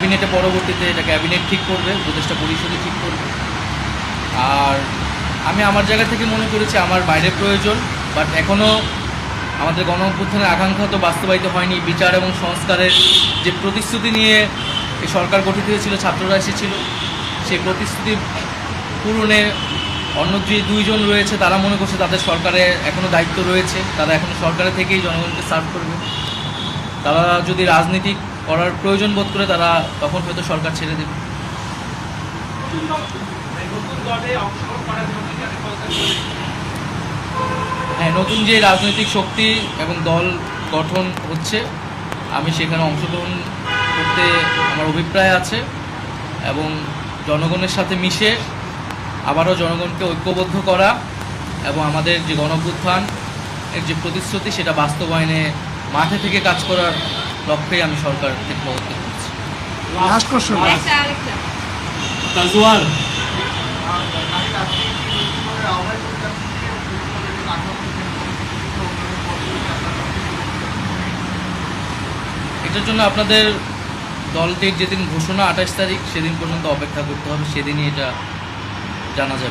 ক্যাবিনেটে পরবর্তীতে এটা ক্যাবিনেট ঠিক করবে, উপদেষ্টা পরিষদই ঠিক করবে। আর আমি আমার জায়গা থেকে মনে করেছি আমার বাইরে প্রয়োজন, বাট এখনও আমাদের গণ অভ্যুত্থানের আকাঙ্ক্ষা তো বাস্তবায়িত হয়নি। বিচার এবং সংস্কারের যে প্রতিশ্রুতি নিয়ে এই সরকার গঠিত হয়েছিল, ছাত্ররা এসেছিল, সেই প্রতিশ্রুতি পূরণে অন্য যে দুইজন রয়েছে তারা মনে করছে তাদের সরকারে এখনও দায়িত্ব রয়েছে, তারা এখনও সরকারে থেকেই জনগণকে সার্ভ করবে। তারা যদি রাজনীতি করার প্রয়োজন বোধ করে তারা তখন হয়তো সরকার ছেড়ে দেবে। হ্যাঁ, নতুন যে রাজনৈতিক শক্তি এবং দল গঠন হচ্ছে, আমি সেখানে অংশগ্রহণ করতে আমার অভিপ্রায় আছে এবং জনগণের সাথে মিশে আবারও জনগণকে ঐক্যবদ্ধ করা এবং আমাদের যে গণঅভ্যুত্থান এর যে প্রতিশ্রুতি সেটা বাস্তবায়নে মাঠে থেকে কাজ করার লক্ষ্যেই আমি সরকার থেকে পদত্যাগ করছি। লাস্ট কোশ্চেন তাজওয়াল, এটার জন্য আপনাদের দলটির যেদিন ঘোষণা 28 তারিখ সেদিন পর্যন্ত অপেক্ষা করতে হবে, সেদিনই এটা জানা যাবে।